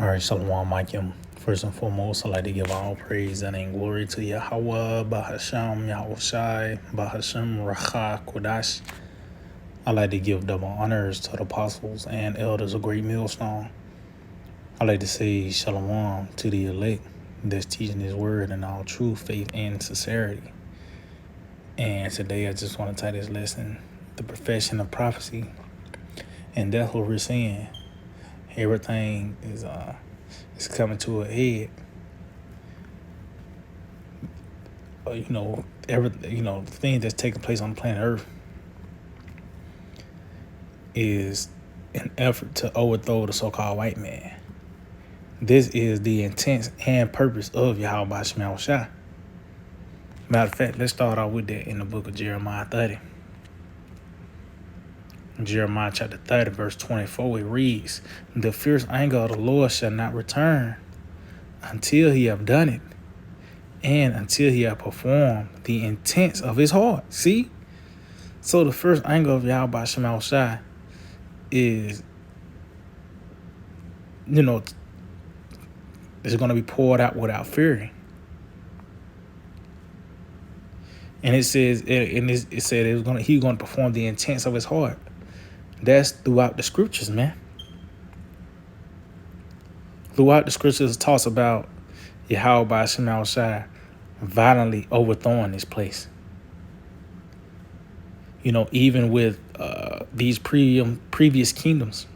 All right, Shalom, Michael. First and foremost, I'd like to give all praise and glory to Yahweh, Bahasham, Yahushai, Bahasham, Racha, Kodash. I'd like to give double honors to the apostles and elders of Great Millstone. I'd like to say Shalom to the elect that's teaching His word in all truth, faith, and sincerity. And today I just want to tie this lesson, the profession of prophecy. And that's what we're saying. Everything is coming to a head. The thing that's taking place on the planet Earth is an effort to overthrow the so-called white man. This is the intent and purpose of Yahweh Shema Shah. Matter of fact, let's start off with that in the book of Jeremiah 30. Jeremiah chapter 30, verse 24, it reads, "The fierce anger of the Lord shall not return until he have done it, and until he have performed the intents of his heart." See? So the first anger of Yahweh Shema Shai is, it's going to be poured out without fury. And it says, it said he's going to perform the intents of his heart. That's throughout the scriptures, man. Throughout the scriptures, it talks about Yahweh Shema Shai violently overthrowing this place. Even with these previous kingdoms,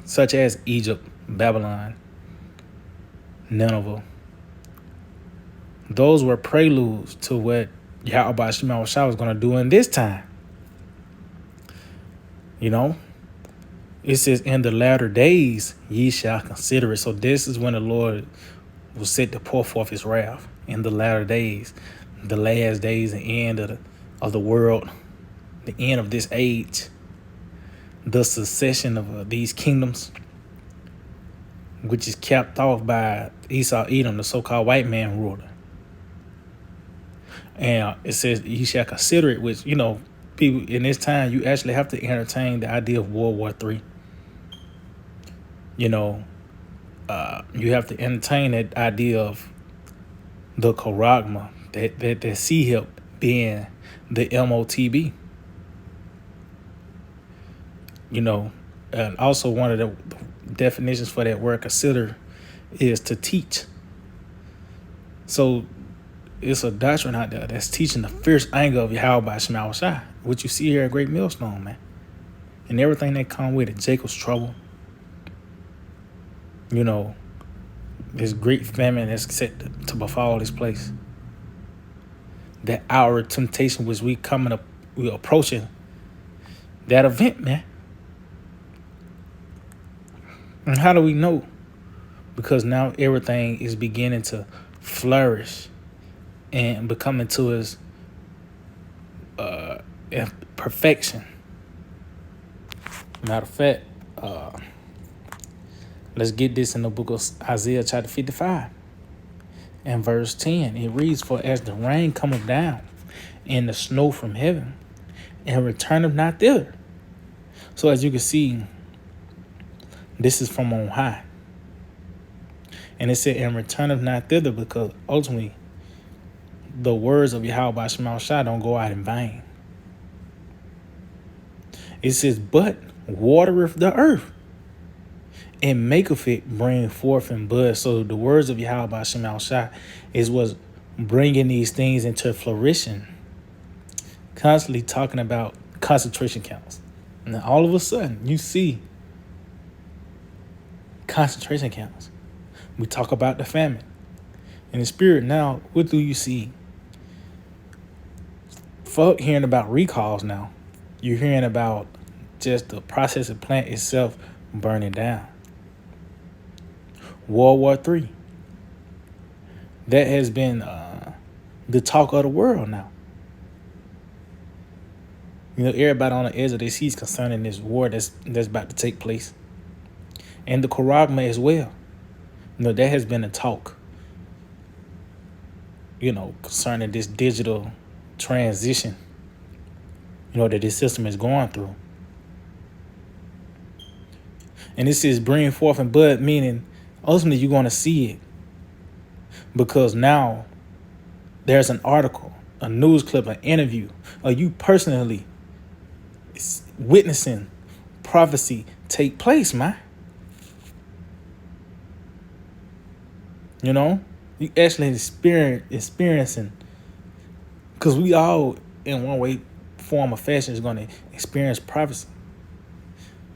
such as Egypt, Babylon, Nineveh, those were preludes to what Yahweh Shema Shai was going to do in this time. It says, "In the latter days ye shall consider it." So this is when the Lord was set to pour forth his wrath. In the latter days, the last days, the end of the world, the end of this age, the succession of these kingdoms, which is capped off by Esau, Edom, the so-called white man ruler. And it says, "You shall consider it," which, people in this time, you actually have to entertain the idea of World War III. You have to entertain that idea of the charagma, that sea help being the MOTB. And also one of the definitions for that word consider is to teach. So it's a doctrine out there that's teaching the fierce anger of Yahweh Shema Shai, which you see here at Great Millstone, man. And everything that come with it, Jacob's trouble. This great famine that's set to befall this place. That hour of temptation which we're approaching that event, man. And how do we know? Because now everything is beginning to flourish and becoming to its perfection. Matter of fact, let's get this in the book of Isaiah chapter 55 and verse 10. It reads, "For as the rain cometh down and the snow from heaven, and returneth not thither." So as you can see, this is from on high. And it said, "and returneth not thither," because ultimately the words of Yahweh Shema Shai don't go out in vain. It says, "But watereth the earth, and maketh it bring forth and bud." So the words of Yahweh Shema Shai is what's bringing these things into flourishing. Constantly talking about concentration camps. And then all of a sudden, you see concentration camps. We talk about the famine. In the spirit now, what do you see? Fuck hearing about recalls now. You're hearing about just the processing plant itself burning down. World War III. That has been the talk of the world now. Everybody on the edge of their seats concerning this war that's about to take place. And the charagma as well. That has been a talk. Concerning this digital transition, that this system is going through. And this is bring forth and bud, meaning Ultimately, you're going to see it because now there's an article, a news clip, an interview, or you personally witnessing prophecy take place, man. You know, you actually experiencing, because we all, in one way, form or fashion, is going to experience prophecy,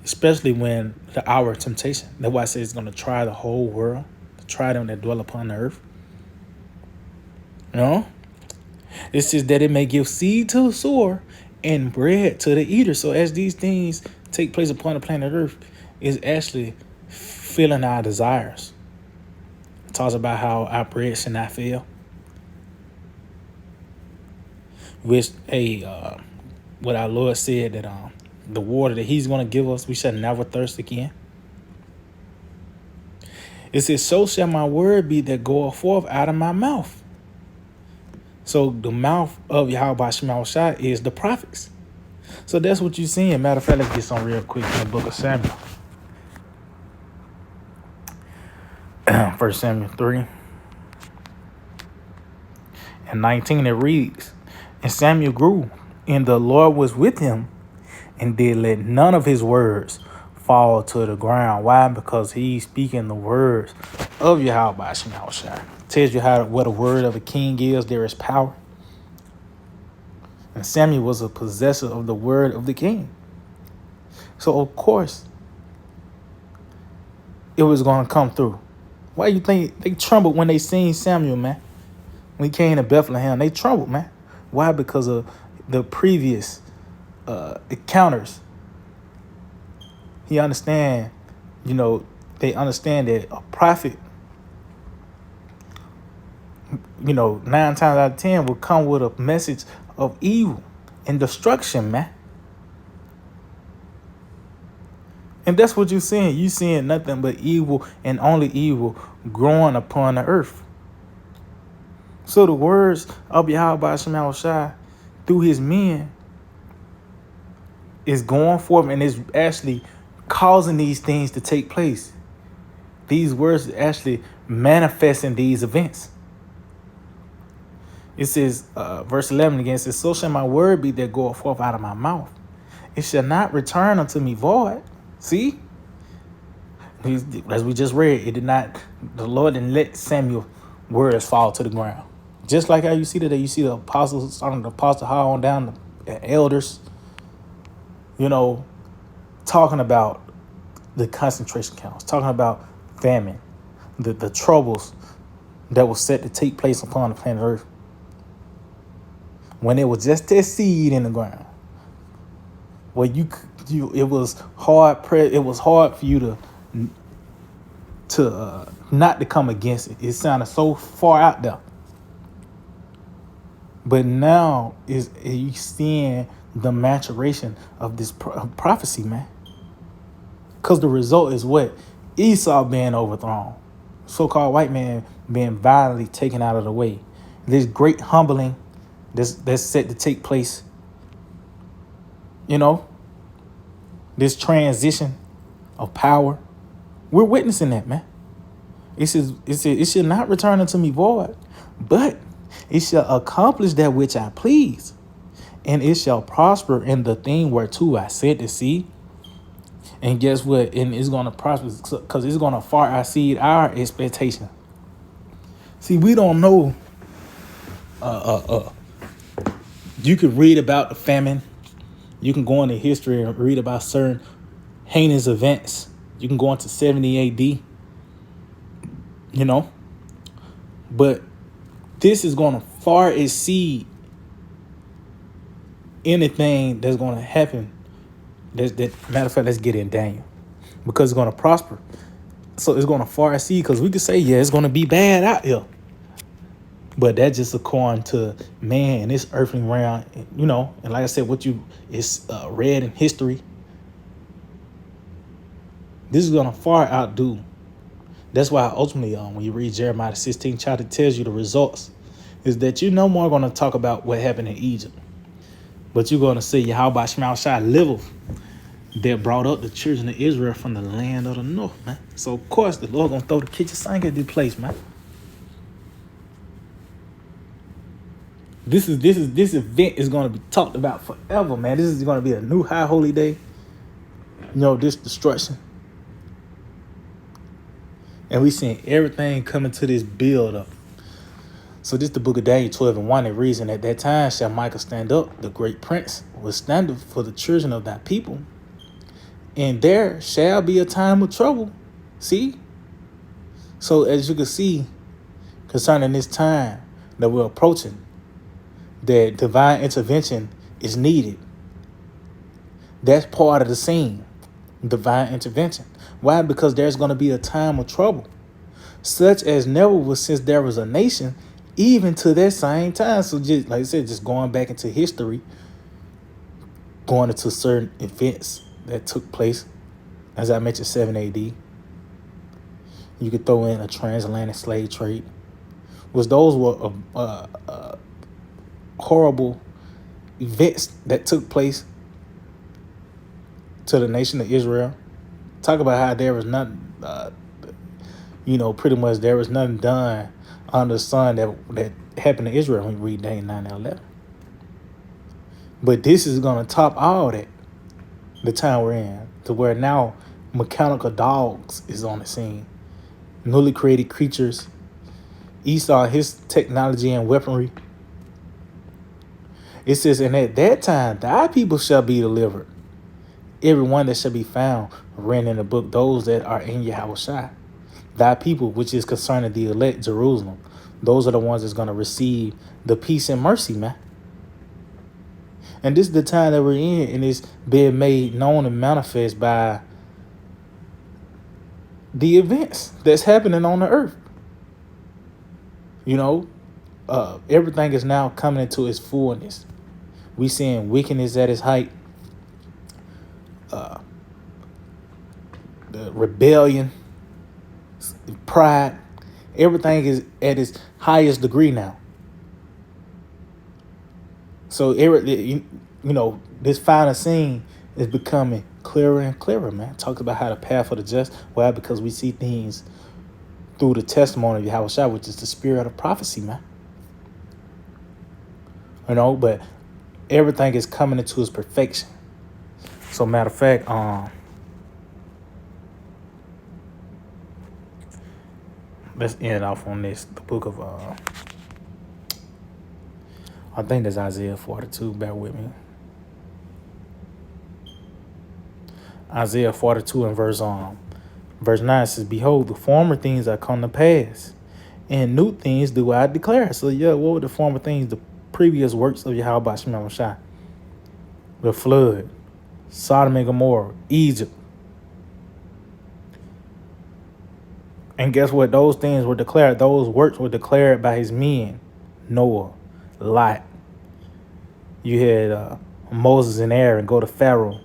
especially when the hour of temptation. That's why I say it's going to try the whole world, to try them that dwell upon the earth. You know, it says that it may give seed to the sower and bread to the eater. So as these things take place upon the planet Earth, it's actually filling our desires. It talks about how our bread should not fail. Which, what our Lord said, that the water that he's going to give us, we shall never thirst again. It says, so shall my word be that goeth forth out of my mouth. So the mouth of Yahweh Shema Shai is the prophets. So that's what you're seeing. Matter of fact, let's get some real quick in the book of Samuel. 1 Samuel 3 and 19, it reads, and Samuel grew, and the Lord was with him, and did let none of his words fall to the ground. Why? Because he's speaking the words of Yahweh Shema Shai. Tells you what a word of a king is. There is power. And Samuel was a possessor of the word of the king. So, of course, it was going to come through. Why you think they trembled when they seen Samuel, man? When he came to Bethlehem, they trembled, man. Why? Because of the previous encounters. They understand that a prophet, 9 times out of 10 will come with a message of evil and destruction, man. And that's what you're seeing. You seeing nothing but evil, and only evil growing upon the earth. So the words of Yahweh Shema Shai through his men is going forth, and is actually causing these things to take place. These words are actually manifesting these events. It says, verse 11 again, it says, so shall my word be that goeth forth out of my mouth. It shall not return unto me void. See? As we just read, the Lord didn't let Samuel words fall to the ground. Just like how you see today, you see the apostles, starting the apostle high on down, the elders, talking about the concentration camps, talking about famine, the troubles that was set to take place upon the planet Earth. When it was just that seed in the ground, where it was hard for you to not to come against it. It sounded so far out there. But now you seeing the maturation of this prophecy, man. Because the result is what? Esau being overthrown. So-called white man being violently taken out of the way. This great humbling that's set to take place. This transition of power. We're witnessing that, man. It says, it shall not return unto me void, but it shall accomplish that which I please, and it shall prosper in the thing whereto I said to see. And guess what? And it's going to prosper because it's going to far exceed our expectation. See, we don't know. You can read about the famine. You can go into history and read about certain heinous events. You can go into 70 AD. But this is going to far exceed anything that's going to happen. Matter of fact, let's get in Daniel, because it's going to prosper. So it's going to far exceed, because we could say, yeah, it's going to be bad out here. But that's just according to man in this earthly realm, and like I said, is read in history. This is going to far outdo. That's why ultimately, when you read Jeremiah 16 chapter, it tells you the results is that you're no more going to talk about what happened in Egypt, but you're going to see Yahweh Shema Shai liveth. that brought up the children of Israel from the land of the north, man. So of course the Lord gonna throw the kitchen sink at this place, man. This event is gonna be talked about forever, man. This is gonna be a new high holy day. This destruction. And we seeing everything coming to this build up. So this the book of Daniel 12:1. It reads, and at that time shall Michael stand up, the great prince, will stand up for the children of thy people. And there shall be a time of trouble. See? So as you can see, concerning this time that we're approaching, that divine intervention is needed. That's part of the scene. Divine intervention. Why? Because there's going to be a time of trouble, such as never was since there was a nation, even to that same time. So just like I said, just going back into history, going into certain events that took place, as I mentioned, 7 AD. You could throw in a transatlantic slave trade, which those were horrible events that took place to the nation of Israel. Talk about how there was nothing, pretty much there was nothing done under the sun that happened to Israel when you read Daniel 9 and 11. But this is going to top all that, the time we're in, to where now mechanical dogs is on the scene. Newly created creatures. Esau, his technology and weaponry. It says, and at that time, thy people shall be delivered. Every one that shall be found written in the book, those that are in Yahushua. Thy people, which is concerning the elect Jerusalem. Those are the ones that's going to receive the peace and mercy, man. And this is the time that we're in, and it's being made known and manifest by the events that's happening on the earth. Everything is now coming into its fullness. We seeing wickedness at its height. The rebellion, pride, everything is at its highest degree now. So this final scene is becoming clearer and clearer, man. Talks about how the path of the just. Why? Because we see things through the testimony of Yahushua, which is the spirit of prophecy, man. But everything is coming into its perfection. So matter of fact, let's end off on this. The book of I think that's Isaiah 42. Bear with me. Isaiah 42 and verse 9 says, behold, the former things are come to pass, and new things do I declare. So what were the former things? The previous works of Yahweh Shema Shai. The flood, Sodom and Gomorrah, Egypt. And guess what? Those things were declared. Those works were declared by his men. Noah, Lot. You had Moses and Aaron go to Pharaoh.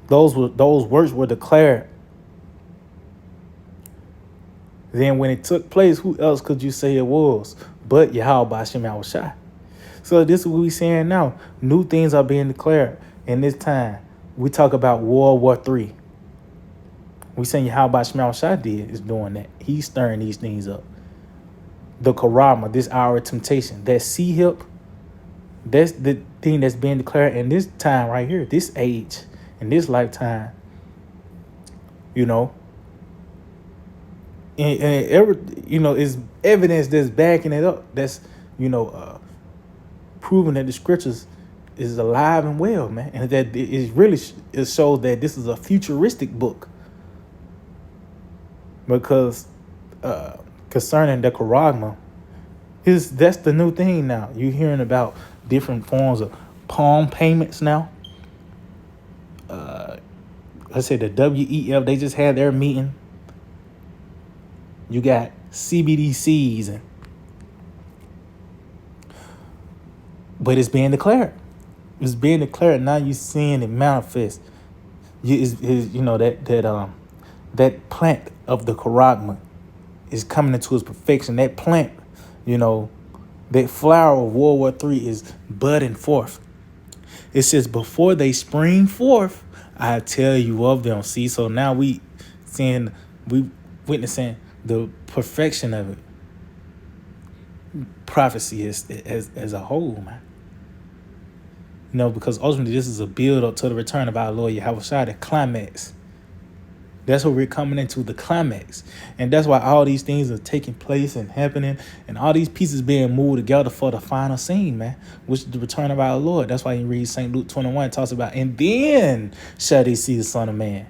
Those works were declared. Then when it took place, who else could you say it was but Yahweh Hashem Yahushua? So this is what we're saying now. New things are being declared. In this time, we talk about World War III. We saying Yahweh Hashem Yahushua is doing that. He's stirring these things up. The Karama, this hour of temptation, that sea hip, that's the thing that's being declared in this time right here, this age, in this lifetime. Is evidence that's backing it up. That's, proving that the scriptures is alive and well, man. And that it shows that this is a futuristic book. Because concerning the Charagma, that's the new thing now. You're hearing about different forms of palm payments now. Let's say the WEF, they just had their meeting. You got CBDCs, but it's being declared. It's being declared. Now you're seeing it manifest. That plant of the Charagma is coming into its perfection. That plant, that flower of World War III is budding forth. It says, before they spring forth, I tell you of them. See, so now we witnessing the perfection of it. Prophecy as a whole, man. Because ultimately this is a build up to the return of our Lord Yahweh Shai, the climax. That's what we're coming into, the climax. And that's why all these things are taking place and happening, and all these pieces being moved together for the final scene, man, which is the return of our Lord. That's why you read St. Luke 21, it talks about, and then shall they see the Son of Man.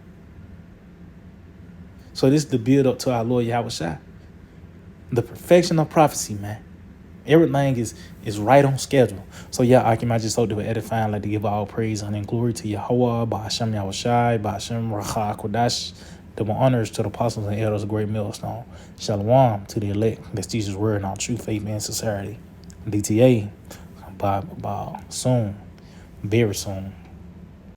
So this is the build up to our Lord Yahweh Shai. The perfection of prophecy, man. Everything is right on schedule. So yeah, Akim, I just hope they were edifying, like to give all praise and glory to Yahweh, Ba'ashem Yahweh Shai, Ba'ashem Racha Kodash, double honors to the apostles and elders of Great Millstone. Shalom to the elect that teach his word in all true faith and sincerity. DTA, by soon, very soon.